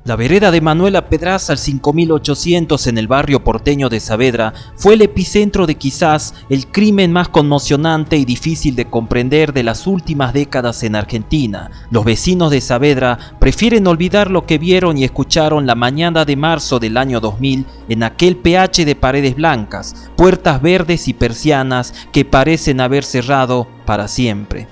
La vereda de Manuela Pedraza al 5800 en el barrio porteño de Saavedra fue el epicentro de quizás el crimen más conmocionante y difícil de comprender de las últimas décadas en Argentina. Los vecinos de Saavedra prefieren olvidar lo que vieron y escucharon la mañana de marzo del año 2000 en aquel PH de paredes blancas, puertas verdes y persianas que parecen haber cerrado para siempre.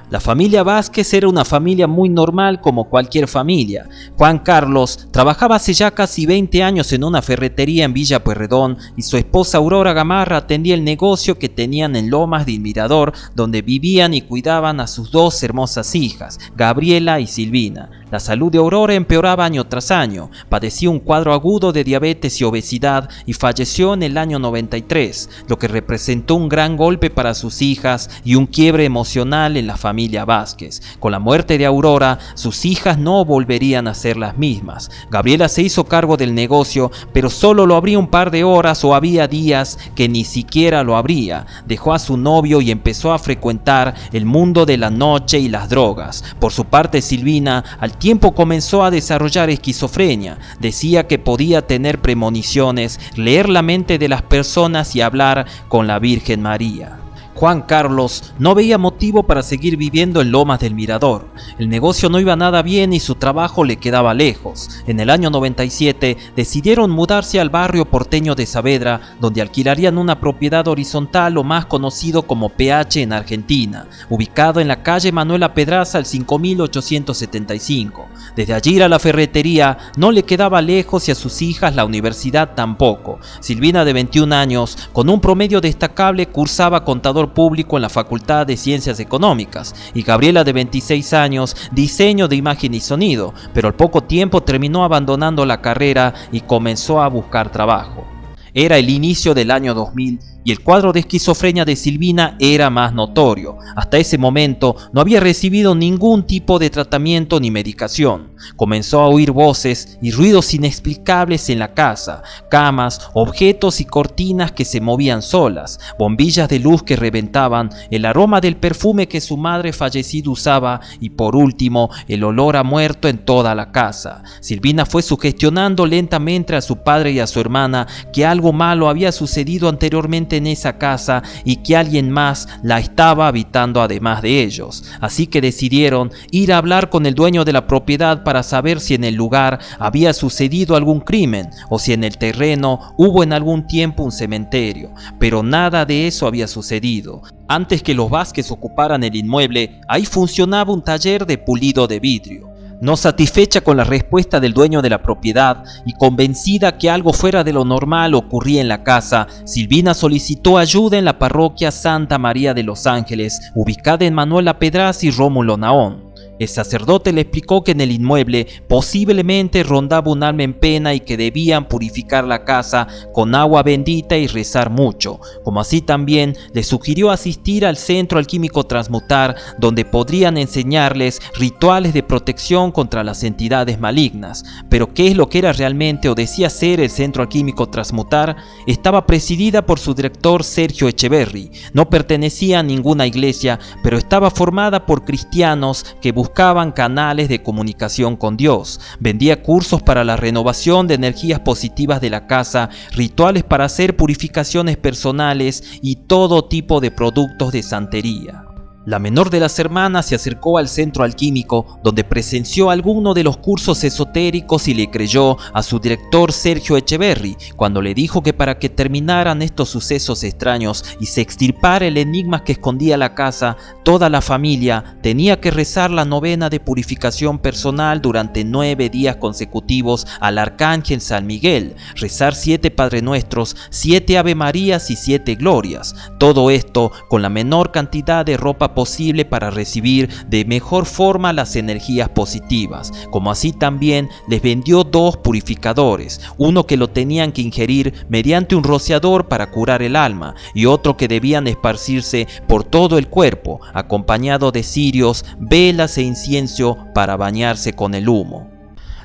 La familia Vázquez era una familia muy normal como cualquier familia. Juan Carlos trabajaba hace ya casi 20 años en una ferretería en Villa Pueyrredón y su esposa Aurora Gamarra atendía el negocio que tenían en Lomas del Mirador, donde vivían y cuidaban a sus dos hermosas hijas, Gabriela y Silvina. La salud de Aurora empeoraba año tras año, padecía un cuadro agudo de diabetes y obesidad y falleció en el año 93, lo que representó un gran golpe para sus hijas y un quiebre emocional en la familia Vázquez. Con la muerte de Aurora, sus hijas no volverían a ser las mismas. Gabriela se hizo cargo del negocio, pero solo lo abría un par de horas o había días que ni siquiera lo abría. Dejó a su novio y empezó a frecuentar el mundo de la noche y las drogas. Por su parte, Silvina al tiempo comenzó a desarrollar esquizofrenia. Decía que podía tener premoniciones, leer la mente de las personas y hablar con la Virgen María. Juan Carlos no veía motivo para seguir viviendo en Lomas del Mirador. El negocio no iba nada bien y su trabajo le quedaba lejos. En el año 97 decidieron mudarse al barrio porteño de Saavedra, donde alquilarían una propiedad horizontal o más conocido como PH en Argentina, ubicado en la calle Manuela Pedraza al 5875. Desde allí ir a la ferretería no le quedaba lejos y a sus hijas la universidad tampoco. Silvina, de 21 años, con un promedio destacable, cursaba contador público en la Facultad de Ciencias Económicas, y Gabriela, de 26 años, diseño de imagen y sonido, pero al poco tiempo terminó abandonando la carrera y comenzó a buscar trabajo. Era el inicio del año 2000 y el cuadro de esquizofrenia de Silvina era más notorio. Hasta ese momento no había recibido ningún tipo de tratamiento ni medicación. Comenzó a oír voces y ruidos inexplicables en la casa, camas, objetos y cortinas que se movían solas, bombillas de luz que reventaban, el aroma del perfume que su madre fallecida usaba y, por último, el olor a muerto en toda la casa. Silvina fue sugestionando lentamente a su padre y a su hermana que algo malo había sucedido anteriormente en esa casa y que alguien más la estaba habitando además de ellos. Así que decidieron ir a hablar con el dueño de la propiedad para saber si en el lugar había sucedido algún crimen o si en el terreno hubo en algún tiempo un cementerio. Pero nada de eso había sucedido. Antes que los Vázquez ocuparan el inmueble, ahí funcionaba un taller de pulido de vidrio. No satisfecha con la respuesta del dueño de la propiedad y convencida que algo fuera de lo normal ocurría en la casa, Silvina solicitó ayuda en la parroquia Santa María de los Ángeles, ubicada en Manuela Pedraza y Rómulo Naón. El sacerdote le explicó que en el inmueble posiblemente rondaba un alma en pena y que debían purificar la casa con agua bendita y rezar mucho, como así también le sugirió asistir al Centro Alquímico Transmutar, donde podrían enseñarles rituales de protección contra las entidades malignas. Pero ¿qué es lo que era realmente o decía ser el Centro Alquímico Transmutar? Estaba presidida por su director Sergio Echeverri. No pertenecía a ninguna iglesia, pero estaba formada por cristianos que buscaban canales de comunicación con Dios. Vendía cursos para la renovación de energías positivas de la casa, rituales para hacer purificaciones personales y todo tipo de productos de santería. La menor de las hermanas se acercó al centro alquímico, donde presenció alguno de los cursos esotéricos y le creyó a su director Sergio Echeverri cuando le dijo que para que terminaran estos sucesos extraños y se extirpara el enigma que escondía la casa, toda la familia tenía que rezar la novena de purificación personal durante 9 días consecutivos al Arcángel San Miguel, rezar 7 Padre Nuestros, 7 Ave Marías y 7 Glorias. Todo esto con la menor cantidad de ropa posible para recibir de mejor forma las energías positivas, como así también les vendió 2 purificadores, uno que lo tenían que ingerir mediante un rociador para curar el alma y otro que debían esparcirse por todo el cuerpo, acompañado de cirios, velas e incienso para bañarse con el humo.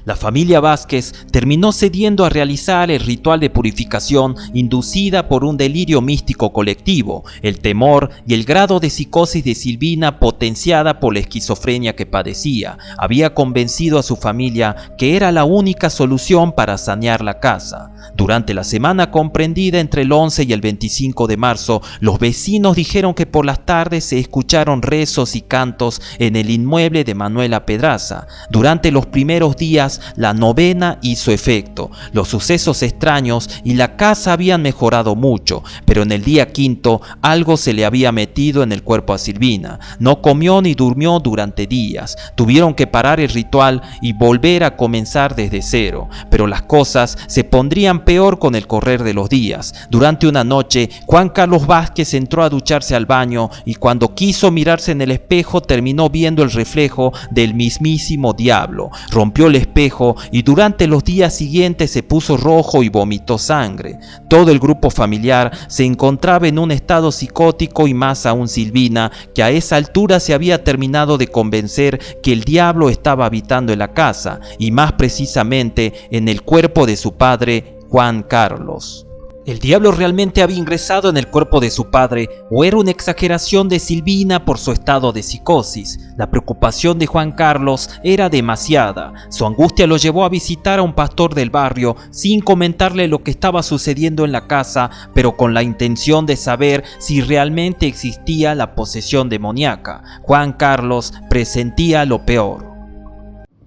La familia Vázquez terminó cediendo a realizar el ritual de purificación inducida por un delirio místico colectivo, el temor y el grado de psicosis de Silvina potenciada por la esquizofrenia que padecía. Había convencido a su familia que era la única solución para sanear la casa. Durante la semana comprendida entre el 11 y el 25 de marzo, los vecinos dijeron que por las tardes se escucharon rezos y cantos en el inmueble de Manuela Pedraza. Durante los primeros días, la novena hizo efecto. Los sucesos extraños y la casa habían mejorado mucho, pero en el día quinto algo se le había metido en el cuerpo a Silvina. No comió ni durmió durante días. Tuvieron que parar el ritual y volver a comenzar desde cero, pero las cosas se pondrían peor con el correr de los días. Durante una noche, Juan Carlos Vázquez entró a ducharse al baño y cuando quiso mirarse en el espejo terminó viendo el reflejo del mismísimo diablo. Rompió el espejo y durante los días siguientes se puso rojo y vomitó sangre. Todo el grupo familiar se encontraba en un estado psicótico y más aún Silvina, que a esa altura se había terminado de convencer que el diablo estaba habitando en la casa y más precisamente en el cuerpo de su padre, Juan Carlos. ¿El diablo realmente había ingresado en el cuerpo de su padre o era una exageración de Silvina por su estado de psicosis? La preocupación de Juan Carlos era demasiada. Su angustia lo llevó a visitar a un pastor del barrio sin comentarle lo que estaba sucediendo en la casa, pero con la intención de saber si realmente existía la posesión demoníaca. Juan Carlos presentía lo peor.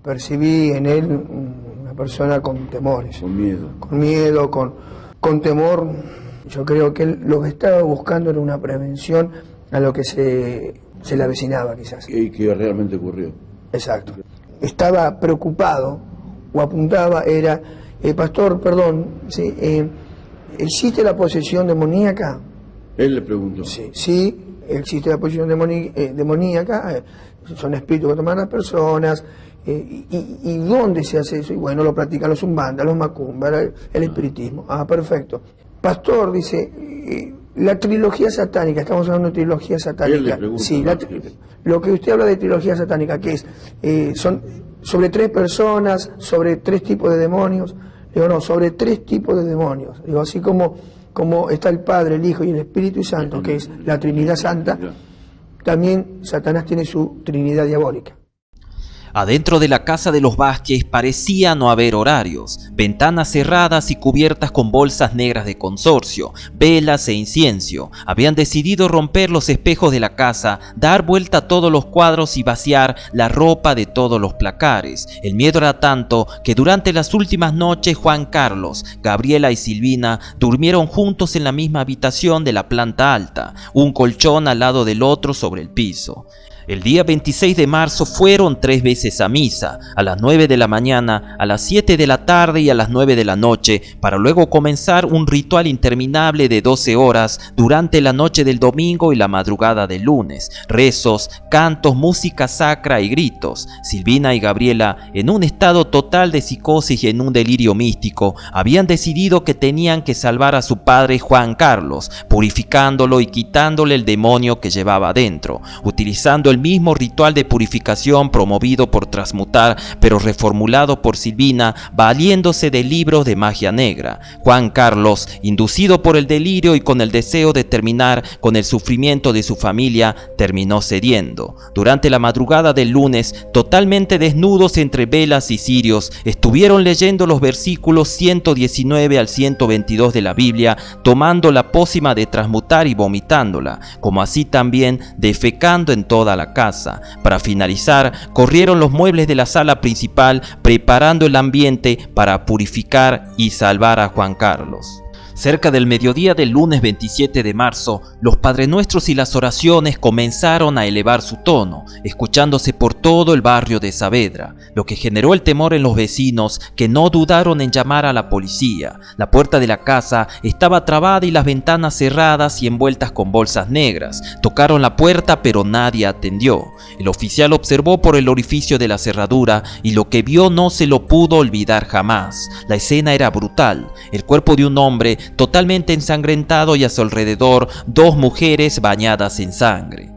Percibí en él una persona con temores, con miedo, con temor. Yo creo que él lo que estaba buscando era una prevención a lo que se le avecinaba quizás. Y que realmente ocurrió. Exacto. Estaba preocupado o apuntaba, era, pastor, perdón, ¿sí? ¿Existe la posesión demoníaca? Él le preguntó. Sí, existe la posesión demoníaca, son espíritus que toman a las personas. ¿Y dónde se hace eso? Y bueno, lo practican los umbandas, los macumbas, el espiritismo. Ah, perfecto. Pastor, dice, la trilogía satánica, estamos hablando de trilogía satánica. Sí, lo que usted habla de trilogía satánica, ¿qué es? Son sobre 3 personas, sobre 3 tipos de demonios. Digo, no, sobre 3 tipos de demonios. Digo, así como está el Padre, el Hijo y el Espíritu Santo, que es la Trinidad Santa, también Satanás tiene su Trinidad diabólica. Adentro de la casa de los Vázquez parecía no haber horarios, ventanas cerradas y cubiertas con bolsas negras de consorcio, velas e incienso. Habían decidido romper los espejos de la casa, dar vuelta a todos los cuadros y vaciar la ropa de todos los placares. El miedo era tanto que durante las últimas noches Juan Carlos, Gabriela y Silvina durmieron juntos en la misma habitación de la planta alta, un colchón al lado del otro sobre el piso. El día 26 de marzo fueron 3 veces a misa, a las 9 de la mañana, a las 7 de la tarde y a las 9 de la noche, para luego comenzar un ritual interminable de 12 horas durante la noche del domingo y la madrugada del lunes. Rezos, cantos, música sacra y gritos. Silvina y Gabriela, en un estado total de psicosis y en un delirio místico, habían decidido que tenían que salvar a su padre Juan Carlos, purificándolo y quitándole el demonio que llevaba adentro, utilizando el mismo ritual de purificación promovido por Transmutar, pero reformulado por Silvina, valiéndose de libros de magia negra. Juan Carlos, inducido por el delirio y con el deseo de terminar con el sufrimiento de su familia, terminó cediendo. Durante la madrugada del lunes, totalmente desnudos entre velas y cirios, estuvieron leyendo los versículos 119 al 122 de la Biblia, tomando la pócima de transmutar y vomitándola, como así también defecando en toda la casa. Para finalizar, corrieron los muebles de la sala principal, preparando el ambiente para purificar y salvar a Juan Carlos. Cerca del mediodía del lunes 27 de marzo, los Padrenuestros y las oraciones comenzaron a elevar su tono, escuchándose por todo el barrio de Saavedra, lo que generó el temor en los vecinos, que no dudaron en llamar a la policía. La puerta de la casa estaba trabada y las ventanas cerradas y envueltas con bolsas negras. Tocaron la puerta, pero nadie atendió. El oficial observó por el orificio de la cerradura y lo que vio no se lo pudo olvidar jamás. La escena era brutal. El cuerpo de un hombre totalmente ensangrentado y a su alrededor 2 mujeres bañadas en sangre.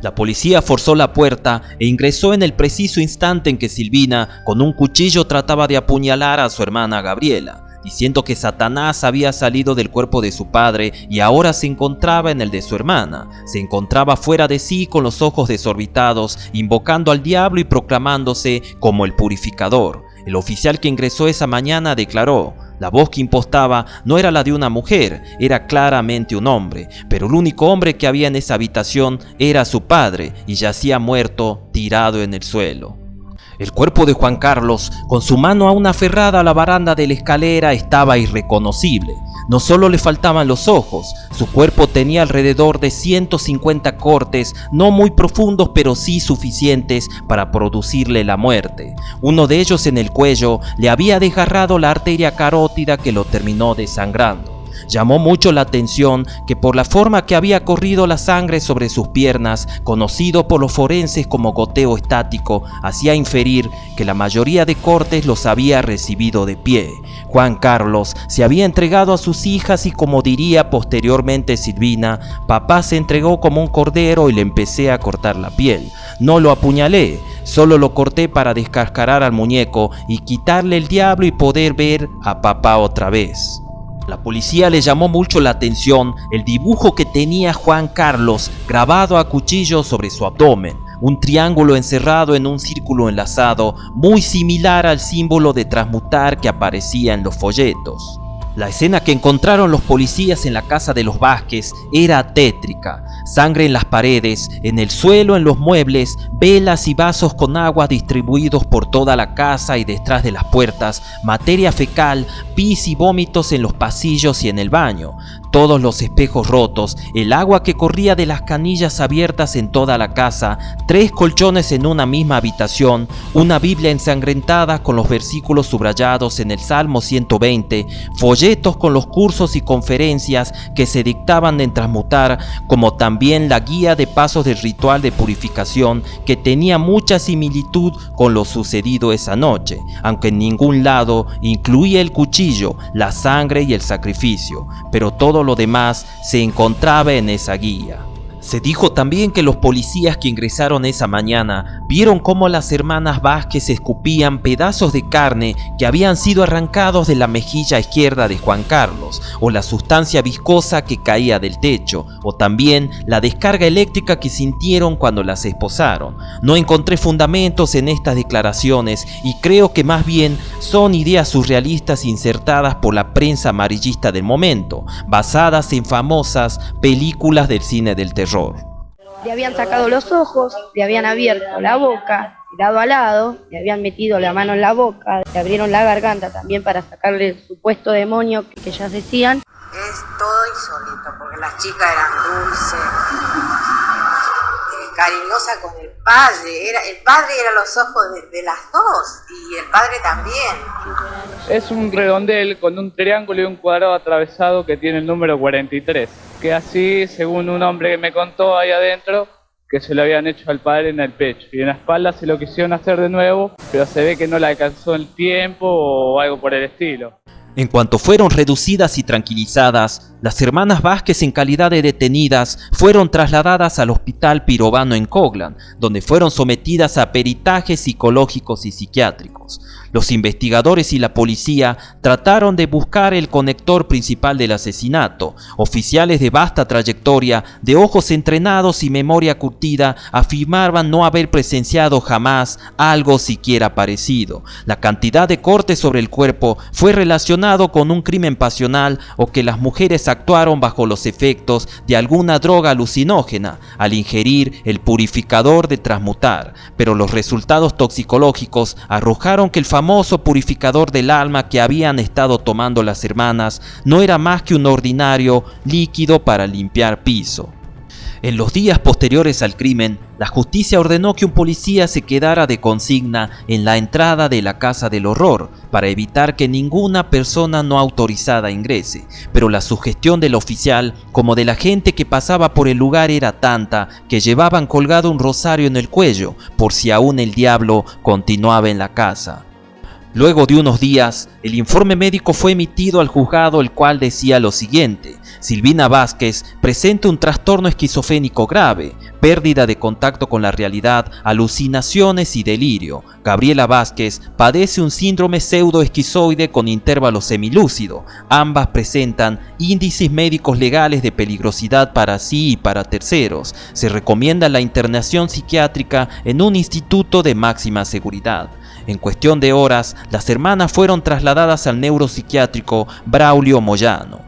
La policía forzó la puerta e ingresó en el preciso instante en que Silvina, con un cuchillo, trataba de apuñalar a su hermana Gabriela, diciendo que Satanás había salido del cuerpo de su padre y ahora se encontraba en el de su hermana. Se encontraba fuera de sí, con los ojos desorbitados, invocando al diablo y proclamándose como el purificador. El oficial que ingresó esa mañana declaró: la voz que impostaba no era la de una mujer, era claramente un hombre, pero el único hombre que había en esa habitación era su padre y yacía muerto, tirado en el suelo. El cuerpo de Juan Carlos, con su mano aún aferrada a la baranda de la escalera, estaba irreconocible. No solo le faltaban los ojos, su cuerpo tenía alrededor de 150 cortes, no muy profundos pero sí suficientes para producirle la muerte. Uno de ellos en el cuello le había desgarrado la arteria carótida que lo terminó desangrando. Llamó mucho la atención que por la forma que había corrido la sangre sobre sus piernas, conocido por los forenses como goteo estático, hacía inferir que la mayoría de cortes los había recibido de pie. Juan Carlos se había entregado a sus hijas y, como diría posteriormente Silvina, papá se entregó como un cordero y le empecé a cortar la piel. No lo apuñalé, solo lo corté para descascarar al muñeco y quitarle el diablo y poder ver a papá otra vez. La policía le llamó mucho la atención el dibujo que tenía Juan Carlos grabado a cuchillo sobre su abdomen, un triángulo encerrado en un círculo enlazado, muy similar al símbolo de transmutar que aparecía en los folletos. La escena que encontraron los policías en la casa de los Vázquez era tétrica. Sangre en las paredes, en el suelo, en los muebles, velas y vasos con agua distribuidos por toda la casa y detrás de las puertas, materia fecal, pis y vómitos en los pasillos y en el baño. Todos los espejos rotos, el agua que corría de las canillas abiertas en toda la casa, 3 colchones en una misma habitación, una Biblia ensangrentada con los versículos subrayados en el Salmo 120, folletos con los cursos y conferencias que se dictaban en Transmutar, como también la guía de pasos del ritual de purificación que tenía mucha similitud con lo sucedido esa noche, aunque en ningún lado incluía el cuchillo, la sangre y el sacrificio, pero todo lo demás se encontraba en esa guía. Se dijo también que los policías que ingresaron esa mañana vieron cómo las hermanas Vázquez escupían pedazos de carne que habían sido arrancados de la mejilla izquierda de Juan Carlos, o la sustancia viscosa que caía del techo, o también la descarga eléctrica que sintieron cuando las esposaron. No encontré fundamentos en estas declaraciones y creo que más bien son ideas surrealistas insertadas por la prensa amarillista del momento, basadas en famosas películas del cine del terror. Le habían sacado los ojos, le habían abierto la boca, lado a lado, le habían metido la mano en la boca, le abrieron la garganta también para sacarle el supuesto demonio que ellas decían. Es todo insólito, porque las chicas eran dulces, cariñosas con el padre. El padre era los ojos de las dos y el padre también. Es un redondel con un triángulo y un cuadrado atravesado que tiene el número 43. Que así, según un hombre que me contó ahí adentro, que se lo habían hecho al padre en el pecho. Y en la espalda se lo quisieron hacer de nuevo, pero se ve que no le alcanzó el tiempo o algo por el estilo. En cuanto fueron reducidas y tranquilizadas, las hermanas Vázquez, en calidad de detenidas, fueron trasladadas al Hospital Pirovano en Coglan, donde fueron sometidas a peritajes psicológicos y psiquiátricos. Los investigadores y la policía trataron de buscar el conector principal del asesinato. Oficiales de vasta trayectoria, de ojos entrenados y memoria curtida, afirmaban no haber presenciado jamás algo siquiera parecido. La cantidad de cortes sobre el cuerpo fue relacionado con un crimen pasional o que las mujeres actuaron bajo los efectos de alguna droga alucinógena al ingerir el purificador de Transmutar, pero los resultados toxicológicos arrojaron que el famoso purificador del alma que habían estado tomando las hermanas no era más que un ordinario líquido para limpiar piso. En los días posteriores al crimen, la justicia ordenó que un policía se quedara de consigna en la entrada de la Casa del Horror para evitar que ninguna persona no autorizada ingrese, pero la sugestión del oficial como de la gente que pasaba por el lugar era tanta que llevaban colgado un rosario en el cuello por si aún el diablo continuaba en la casa. Luego de unos días, el informe médico fue emitido al juzgado, el cual decía lo siguiente: Silvina Vázquez presenta un trastorno esquizofrénico grave, pérdida de contacto con la realidad, alucinaciones y delirio. Gabriela Vázquez padece un síndrome pseudoesquizoide con intervalo semilúcido. Ambas presentan índices médicos legales de peligrosidad para sí y para terceros. Se recomienda la internación psiquiátrica en un instituto de máxima seguridad. En cuestión de horas, las hermanas fueron trasladadas al neuropsiquiátrico Braulio Moyano.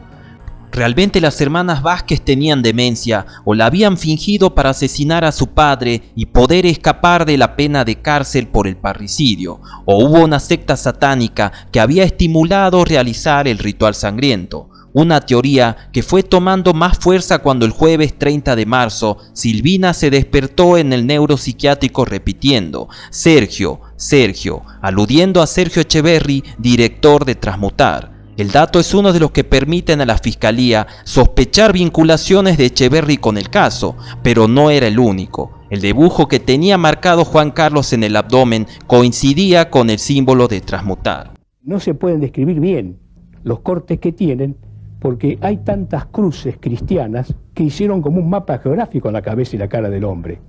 ¿Realmente las hermanas Vázquez tenían demencia o la habían fingido para asesinar a su padre y poder escapar de la pena de cárcel por el parricidio? ¿O hubo una secta satánica que había estimulado realizar el ritual sangriento? Una teoría que fue tomando más fuerza cuando el jueves 30 de marzo Silvina se despertó en el neuropsiquiátrico repitiendo Sergio, Sergio, aludiendo a Sergio Echeverri, director de Transmutar. El dato es uno de los que permiten a la Fiscalía sospechar vinculaciones de Echeverri con el caso, pero no era el único. El dibujo que tenía marcado Juan Carlos en el abdomen coincidía con el símbolo de Transmutar. No se pueden describir bien los cortes que tienen, porque hay tantas cruces cristianas que hicieron como un mapa geográfico en la cabeza y la cara del hombre.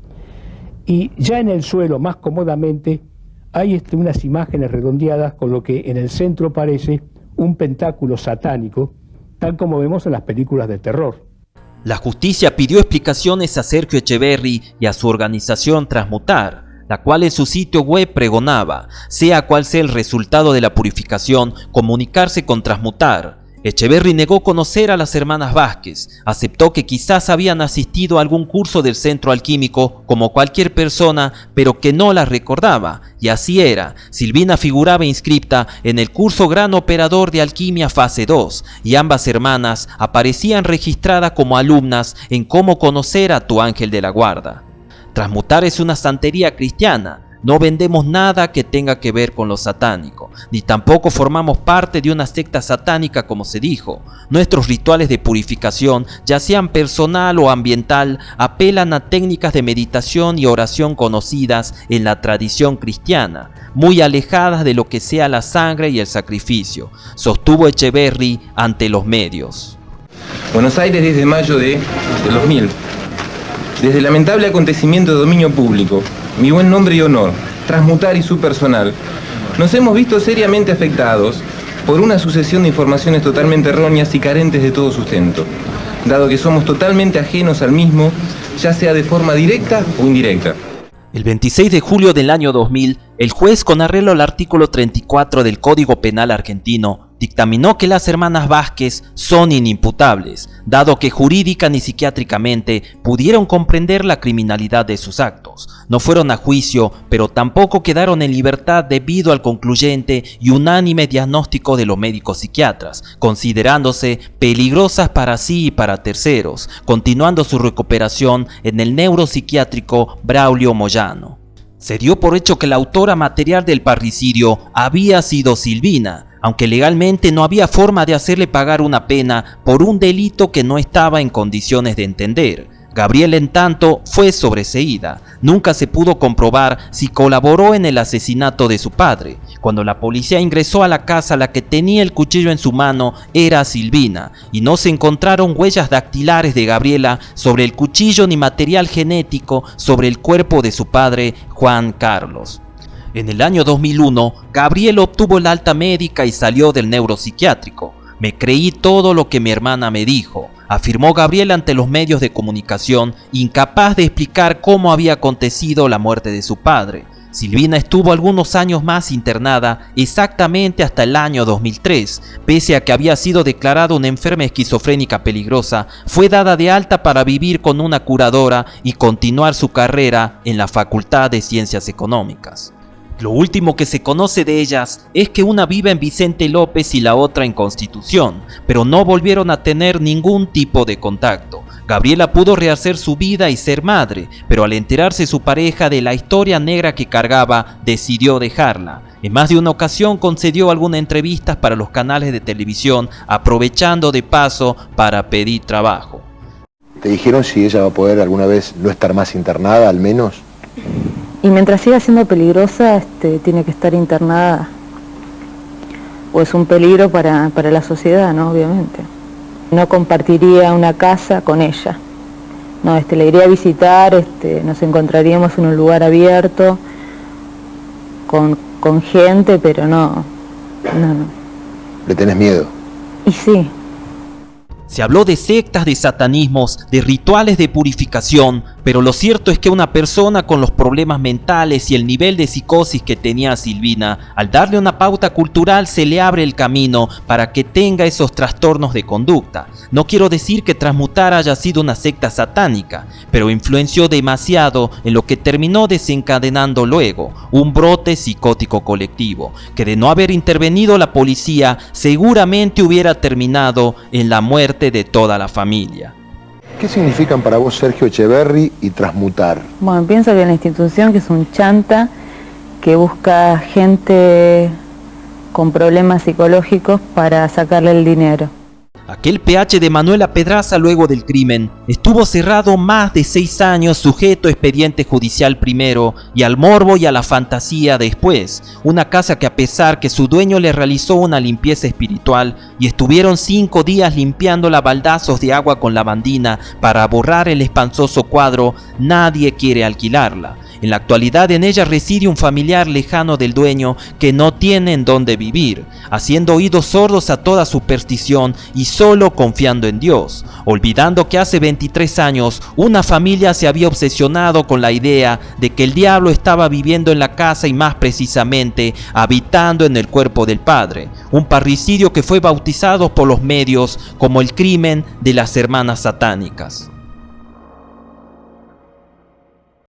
Y ya en el suelo, más cómodamente, hay unas imágenes redondeadas con lo que en el centro parece un pentáculo satánico, tal como vemos en las películas de terror. La justicia pidió explicaciones a Sergio Echeverri y a su organización Transmutar, la cual en su sitio web pregonaba, sea cual sea el resultado de la purificación, comunicarse con Transmutar. Echeverri negó conocer a las hermanas Vázquez, aceptó que quizás habían asistido a algún curso del centro alquímico como cualquier persona, pero que no las recordaba, y así era. Silvina figuraba inscripta en el curso Gran Operador de Alquimia Fase 2, y ambas hermanas aparecían registradas como alumnas en Cómo conocer a tu ángel de la guarda. Transmutar es una santería cristiana. No vendemos nada que tenga que ver con lo satánico, ni tampoco formamos parte de una secta satánica como se dijo. Nuestros rituales de purificación, ya sean personal o ambiental, apelan a técnicas de meditación y oración conocidas en la tradición cristiana, muy alejadas de lo que sea la sangre y el sacrificio, sostuvo Echeverri ante los medios. Buenos Aires, 10 de mayo de 2000. Desde el lamentable acontecimiento de dominio público, mi buen nombre y honor, Transmutar y su personal, nos hemos visto seriamente afectados por una sucesión de informaciones totalmente erróneas y carentes de todo sustento, dado que somos totalmente ajenos al mismo, ya sea de forma directa o indirecta. El 26 de julio del año 2000, el juez, con arreglo al artículo 34 del Código Penal argentino, dictaminó que las hermanas Vázquez son inimputables, dado que jurídica ni psiquiátricamente pudieron comprender la criminalidad de sus actos. No fueron a juicio, pero tampoco quedaron en libertad debido al concluyente y unánime diagnóstico de los médicos psiquiatras, considerándose peligrosas para sí y para terceros, continuando su recuperación en el neuropsiquiátrico Braulio Moyano. Se dio por hecho que la autora material del parricidio había sido Silvina, aunque legalmente no había forma de hacerle pagar una pena por un delito que no estaba en condiciones de entender. Gabriela, en tanto, fue sobreseída. Nunca se pudo comprobar si colaboró en el asesinato de su padre. Cuando la policía ingresó a la casa, la que tenía el cuchillo en su mano era Silvina, y no se encontraron huellas dactilares de Gabriela sobre el cuchillo ni material genético sobre el cuerpo de su padre, Juan Carlos. En el año 2001, Gabriela obtuvo el alta médica y salió del neuropsiquiátrico. Me creí todo lo que mi hermana me dijo, afirmó Gabriela ante los medios de comunicación, incapaz de explicar cómo había acontecido la muerte de su padre. Silvina estuvo algunos años más internada, exactamente hasta el año 2003. Pese a que había sido declarada una enferma esquizofrénica peligrosa, fue dada de alta para vivir con una curadora y continuar su carrera en la Facultad de Ciencias Económicas. Lo último que se conoce de ellas es que una vive en Vicente López y la otra en Constitución, pero no volvieron a tener ningún tipo de contacto. Gabriela pudo rehacer su vida y ser madre, pero al enterarse su pareja de la historia negra que cargaba, decidió dejarla. En más de una ocasión concedió algunas entrevistas para los canales de televisión, aprovechando de paso para pedir trabajo. ¿Te dijeron si ella va a poder alguna vez no estar más internada, al menos? Y mientras siga siendo peligrosa, tiene que estar internada pues un peligro para la sociedad, ¿no? Obviamente. No compartiría una casa con ella. No, le iría a visitar, nos encontraríamos en un lugar abierto, con gente, pero no. ¿Le tenés miedo? Y sí. Se habló de sectas, de satanismos, de rituales de purificación, pero lo cierto es que una persona con los problemas mentales y el nivel de psicosis que tenía Silvina, al darle una pauta cultural se le abre el camino para que tenga esos trastornos de conducta. No quiero decir que Transmutar haya sido una secta satánica, pero influenció demasiado en lo que terminó desencadenando luego un brote psicótico colectivo, que de no haber intervenido la policía seguramente hubiera terminado en la muerte de toda la familia. ¿Qué significan para vos Sergio Echeverri y Transmutar? Bueno, pienso que la institución, que es un chanta que busca gente con problemas psicológicos para sacarle el dinero. Aquel PH de Manuela Pedraza luego del crimen estuvo cerrado más de 6 años, sujeto a expediente judicial primero y al morbo y a la fantasía después. Una casa que, a pesar que su dueño le realizó una limpieza espiritual y estuvieron 5 días limpiándola a baldazos de agua con lavandina para borrar el espantoso cuadro, nadie quiere alquilarla. En la actualidad en ella reside un familiar lejano del dueño que no tiene en dónde vivir, haciendo oídos sordos a toda superstición y solo confiando en Dios, olvidando que hace 23 años una familia se había obsesionado con la idea de que el diablo estaba viviendo en la casa y más precisamente habitando en el cuerpo del padre, un parricidio que fue bautizado por los medios como el crimen de las hermanas satánicas.